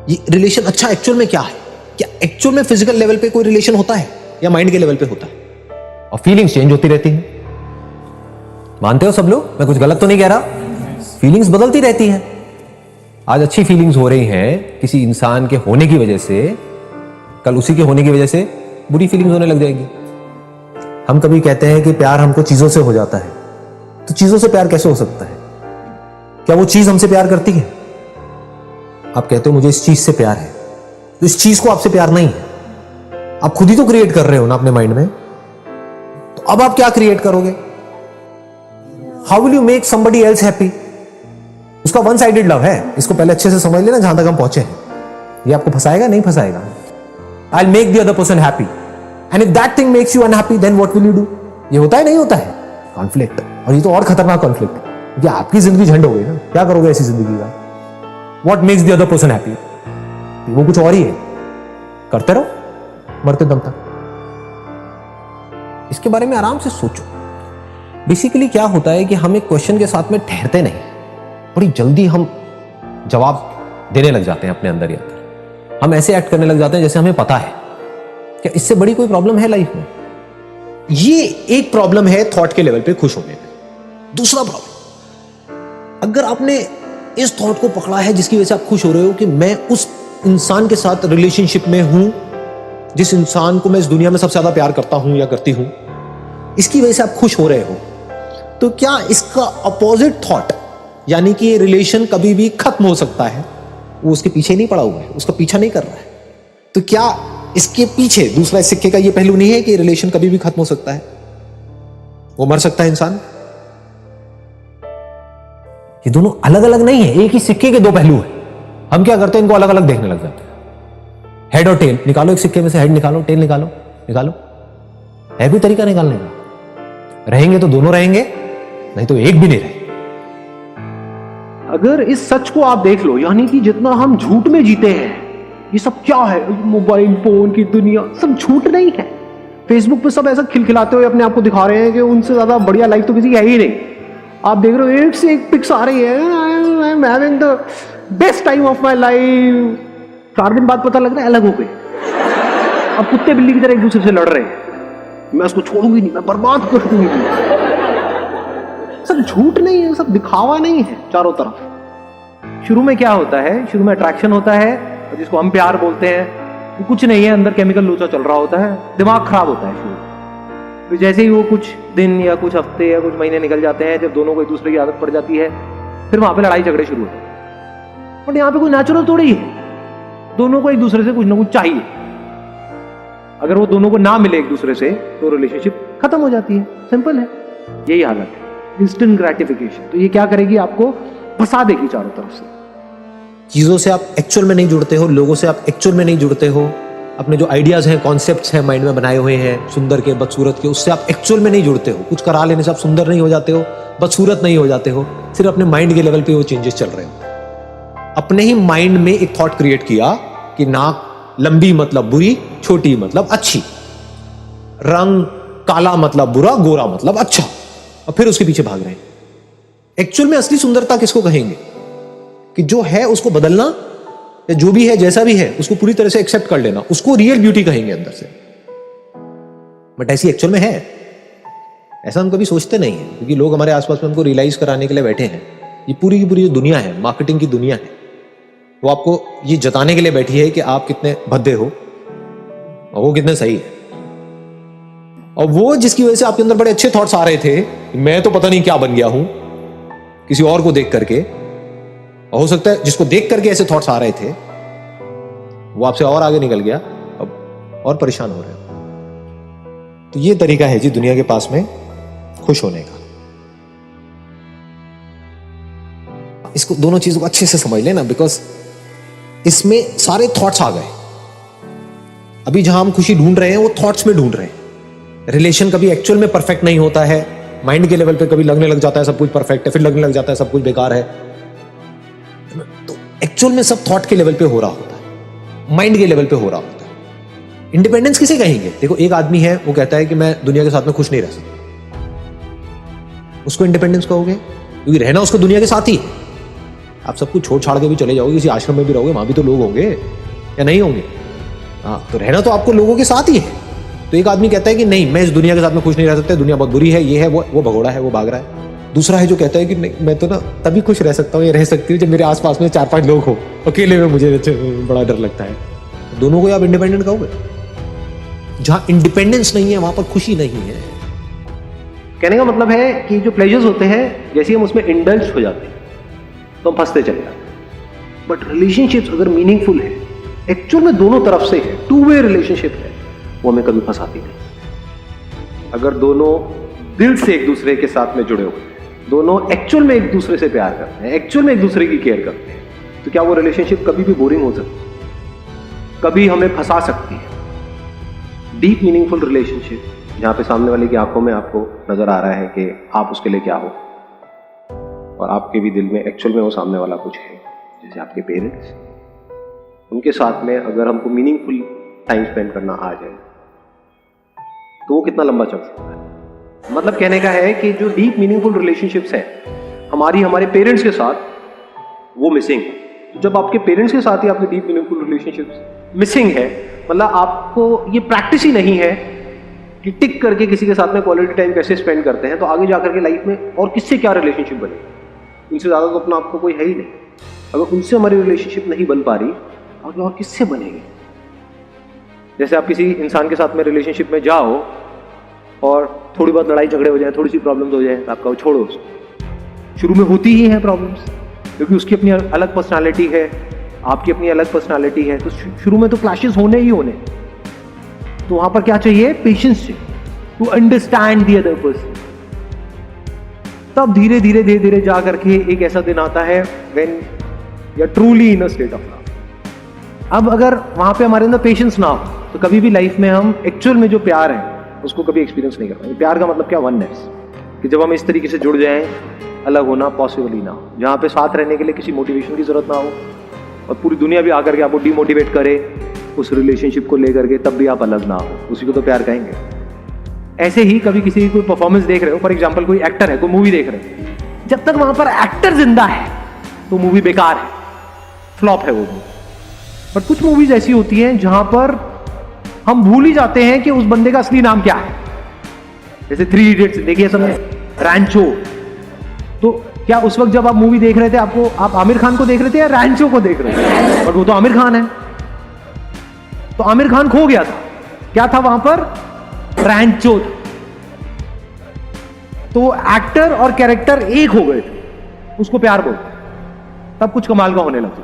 ये रिलेशन अच्छा एक्चुअल में क्या है? क्या एक्चुअल में फिजिकल लेवल पे कोई रिलेशन होता है या माइंड के लेवल पे होता है? और फीलिंग्स चेंज होती रहती हैं। मानते हो सब लोग? मैं कुछ गलत तो नहीं कह रहा? फीलिंग्स बदलती रहती हैं। आज अच्छी फीलिंग्स हो रही हैं किसी इंसान के होने की वजह से, कल उसी के होने की वजह से बुरी फीलिंग्स होने लग जाएंगी। हम कभी कहते हैं कि प्यार हमको चीजों से हो जाता है, तो चीजों से प्यार कैसे हो सकता है? क्या वो चीज हमसे प्यार करती है? आप कहते हो मुझे इस चीज से प्यार है, तो इस चीज को आपसे प्यार नहीं है, आप खुद ही तो क्रिएट कर रहे हो ना अपने माइंड में। तो अब आप क्या क्रिएट करोगे? How will you make somebody else happy? उसका वन साइडेड लव है। इसको पहले अच्छे से समझ लेना जहां तक हम पहुंचे हैं। ये आपको फंसाएगा? नहीं फंसाएगा। I will make the other person happy and if that thing makes you unhappy then what will you do? ये होता है नहीं होता है? कॉन्फ्लिक्ट। और ये तो और खतरनाक कॉन्फ्लिक्ट है, क्योंकि आपकी जिंदगी झंड हो गई ना। क्या करोगे ऐसी जिंदगी का? What makes the other person happy? वो कुछ और ही है। करते रहो मरते दम तक। इसके बारे में आराम से सोचो। बेसिकली क्या होता है कि हम एक क्वेश्चन के साथ में ठहरते नहीं, बड़ी जल्दी हम जवाब देने लग जाते हैं अपने अंदर ही अंदर। हम ऐसे एक्ट करने लग जाते हैं जैसे हमें पता है। क्या इससे बड़ी कोई प्रॉब्लम है लाइफ में? ये एक प्रॉब्लम है थॉट के लेवल पे खुश होने में। दूसरा प्रॉब्लम, अगर आपने इस थॉट को पकड़ा है जिसकी वजह से आप खुश हो रहे हो कि मैं उस इंसान के साथ रिलेशनशिप में हूं जिस इंसान को मैं इस दुनिया में सबसे ज्यादा प्यार करता हूं या करती हूं, इसकी वजह से आप खुश हो रहे हो, तो क्या इसका अपोजिट थॉट, यानी कि ये रिलेशन कभी भी खत्म हो सकता है, वो उसके पीछे नहीं पड़ा हुआ है, उसका पीछा नहीं कर रहा है, तो क्या इसके पीछे दूसरा सिक्के का ये पहलू नहीं है कि रिलेशन कभी भी खत्म हो सकता है, वो मर सकता है इंसान? ये दोनों अलग अलग नहीं है, एक ही सिक्के के दो पहलू हैं। हम क्या करते हैं, इनको अलग अलग देखने लग जाते हैं। हेड और टेल निकालो, एक सिक्के में से हेड निकालो, टेल निकालो, निकालो। है कोई तरीका निकालने का? रहेंगे तो दोनों रहेंगे, नहीं तो एक भी नहीं रहे। अगर इस सच को आप देख लो, यानी कि जितना हम झूठ में जीते हैं, ये सब क्या है, मोबाइल फोन की दुनिया, सब झूठ नहीं है। फेसबुक पे सब ऐसा खिलखिलाते हुए अपने आप को दिखा रहे हैं कि उनसे ज्यादा बढ़िया लाइफ तो किसी की है ही नहीं। आप देख रहे हो एक से एक पिक्स आ रही है, I am having the best time of my life. 4 दिन बाद पता लग रहा है अलग हो गए। अब कुत्ते बिल्ली की तरह एक दूसरे से लड़ रहे हैं, मैं उसको छोड़ूंगी नहीं, मैं बर्बाद कर दूंगी। सब झूठ नहीं है, सब दिखावा नहीं है चारों तरफ। शुरू में क्या होता है, शुरू में अट्रैक्शन होता है, जिसको हम प्यार बोलते हैं। वो कुछ नहीं है, अंदर केमिकल लोचा चल रहा होता है, दिमाग खराब होता है शुरू। फिर जैसे ही वो कुछ दिन या कुछ हफ्ते या कुछ महीने निकल जाते हैं, जब दोनों को एक दूसरे की आदत पड़ जाती है, फिर वहां पे लड़ाई झगड़े शुरू होते हैं। बट यहाँ पे कोई नेचुरल थोड़ी है, दोनों को एक दूसरे से कुछ ना कुछ चाहिए। अगर वो दोनों को ना मिले एक दूसरे से, तो रिलेशनशिप खत्म हो जाती है। सिंपल है, यही हालत है, इंस्टेंट ग्रेटिफिकेशन। तो ये क्या करेगी, आपको फंसा देगी चारों तरफ से। चीजों से आप एक्चुअल में नहीं जुड़ते हो, लोगों से आप एक्चुअल में नहीं जुड़ते हो, अपने जो आइडियाज हैं, कॉन्सेप्ट्स हैं माइंड में बनाए हुए हैं, सुंदर के बदसूरत के, उससे आप एक्चुअल में नहीं जुड़ते हो। कुछ करा लेने से आप सुंदर नहीं हो जाते हो, बदसूरत नहीं हो जाते हो, सिर्फ अपने माइंड के लेवल पे वो चेंजेस चल रहे हो। अपने ही माइंड में एक थॉट क्रिएट किया कि नाक लंबी मतलब बुरी, छोटी मतलब अच्छी, रंग काला मतलब बुरा, गोरा मतलब अच्छा, और फिर उसके पीछे भाग रहे हैं। एक्चुअल में असली सुंदरता किसको कहेंगे? कि जो है उसको बदलना, या जो भी है जैसा भी है उसको पूरी तरह से एक्सेप्ट कर लेना, उसको रियल ब्यूटी कहेंगे अंदर से। बट ऐसी एक्चुअल में है? ऐसा हम कभी सोचते नहीं है, क्योंकि लोग हमारे आसपास में हमको रियलाइज कराने के लिए बैठे हैं। ये पूरी की पूरी जो दुनिया है, मार्केटिंग की दुनिया है, वो आपको ये जताने के लिए बैठी है कि आप कितने भद्दे हो और वो कितने सही है। और वो जिसकी वजह से आपके अंदर बड़े अच्छे थॉट्स आ रहे थे, मैं तो पता नहीं क्या बन गया हूं किसी और को देख करके, और हो सकता है जिसको देख करके ऐसे थॉट्स आ रहे थे वो आपसे और आगे निकल गया, अब और परेशान हो रहे हो। तो ये तरीका है जी दुनिया के पास में खुश होने का। इसको दोनों चीजों को अच्छे से समझ लेना, बिकॉज इसमें सारे थॉट्स आ गए। अभी जहां हम खुशी ढूंढ रहे हैं वो थॉट्स में ढूंढ रहे हैं। रिलेशन कभी एक्चुअल में परफेक्ट नहीं होता है, माइंड के लेवल पे कभी लगने लग जाता है सब कुछ परफेक्ट है, फिर लगने लग जाता है सब कुछ बेकार है। तो एक्चुअल में सब थॉट के लेवल पे हो रहा होता है, माइंड के लेवल पे हो रहा होता है। इंडिपेंडेंस किसे कहेंगे? देखो, एक आदमी है वो कहता है कि मैं दुनिया के साथ में खुश नहीं रह सकता, उसको इंडिपेंडेंस कहोगे? क्योंकि रहना उसको दुनिया के साथ ही है। आप सब कुछ छोड़ छाड़ के भी चले जाओगे, किसी आश्रम में भी रहोगे, वहां भी तो लोग होंगे या नहीं होंगे? हाँ, तो रहना तो आपको लोगों के साथ ही है। तो एक आदमी कहता है कि नहीं, मैं इस दुनिया के साथ में खुश नहीं रह सकता, दुनिया बहुत बुरी है, ये है, वो भगोड़ा है, वो भाग रहा है। दूसरा है जो कहता है कि नहीं, मैं तो ना तभी खुश रह सकता हूँ या रह सकती हूँ जब मेरे आसपास में 4-5 लोग हो, अकेले में मुझे बड़ा डर लगता है। दोनों को आप इंडिपेंडेंट कहोगे? जहां इंडिपेंडेंस नहीं है वहां पर खुशी नहीं है। कहने का मतलब है कि जो प्लेजर्स होते हैं, जैसे हम उसमें इंडल्ज हो जाते हैं तो हम फंसते चले जाते हैं। बट रिलेशनशिप्स अगर मीनिंगफुल है, एक्चुअल में दोनों तरफ से है, टू वे रिलेशनशिप है, वो हमें कभी फंसाती नहीं। अगर दोनों दिल से एक दूसरे के साथ में जुड़े हुए हैं, दोनों एक्चुअल में एक दूसरे से प्यार करते हैं, एक्चुअल में एक दूसरे की केयर करते हैं, तो क्या वो रिलेशनशिप कभी भी बोरिंग हो सकती है? कभी हमें फंसा सकती है? डीप मीनिंगफुल रिलेशनशिप जहां पे सामने वाले की आंखों में आपको नजर आ रहा है कि आप उसके लिए क्या हो, और आपके भी दिल में एक्चुअल में वो सामने वाला कुछ है, जैसे आपके पेरेंट्स, उनके साथ में अगर हमको मीनिंगफुल टाइम स्पेंड करना आ जाए तो वो कितना लंबा चल सकता है। मतलब कहने का है कि जो डीप मीनिंगफुल रिलेशनशिप्स हैं हमारे पेरेंट्स के साथ, वो मिसिंग है। तो जब आपके पेरेंट्स के साथ ही आपके डीप मीनिंगफुल रिलेशनशिप्स मिसिंग है, मतलब आपको ये प्रैक्टिस ही नहीं है कि टिक करके किसी के साथ में क्वालिटी टाइम कैसे स्पेंड करते हैं, तो आगे जाकर के लाइफ में और किससे क्या रिलेशनशिप बनेगी? उनसे ज़्यादा तो अपना आपको कोई है ही नहीं। अगर उनसे हमारी रिलेशनशिप नहीं बन पा रही, आगे और किससे बनेगी? जैसे आप किसी इंसान के साथ में रिलेशनशिप में जाओ और थोड़ी बहुत लड़ाई झगड़े हो जाए, थोड़ी सी प्रॉब्लम्स हो जाए, तो आपका वो छोड़ो उसको। शुरू में होती ही हैं प्रॉब्लम्स, क्योंकि उसकी अपनी अलग पर्सनालिटी है, आपकी अपनी अलग पर्सनालिटी है, तो शुरू में तो क्लैशेस होने ही होने। तो वहां पर क्या चाहिए? पेशेंस चाहिए, to understand the other person. तब धीरे धीरे धीरे धीरे जा करके एक ऐसा दिन आता है when you are truly in a state of love. अब अगर वहां पे हमारे अंदर पेशेंस ना हो तो कभी भी लाइफ में हम एक्चुअल में जो प्यार है उसको कभी एक्सपीरियंस नहीं कर पाएंगे। प्यार का मतलब क्या? वननेस, कि जब हम इस तरीके से जुड़ जाएं, अलग होना पॉसिबल ही ना हो, जहां पे साथ रहने के लिए किसी मोटिवेशन की जरूरत ना हो और पूरी दुनिया भी आकर के आपको डिमोटिवेट करे उस रिलेशनशिप को लेकर के, तब भी आप अलग ना हो, उसी को तो प्यार कहेंगे। ऐसे ही कभी किसी की कोई परफॉर्मेंस देख रहे हो, फॉर एग्जांपल कोई एक्टर है, कोई मूवी देख रहे हो, जब तक वहां पर एक्टर जिंदा है तो मूवी बेकार है, फ्लॉप है वो मूवी। बट कुछ मूवीज ऐसी होती हैं जहां पर हम भूल ही जाते हैं कि उस बंदे का असली नाम क्या है। जैसे 3 इडियट्स देखिए सबने, रैंचो। तो क्या उस वक्त जब आप मूवी देख रहे थे आप आमिर खान को देख रहे थे या रैंचो को देख रहे थे? बट वो तो आमिर खान है। तो आमिर खान खो गया था, क्या था वहां पर? रैंचो था। तो एक्टर और कैरेक्टर एक हो गए थे, उसको प्यार बोलते, तब कुछ कमाल का होने लगता।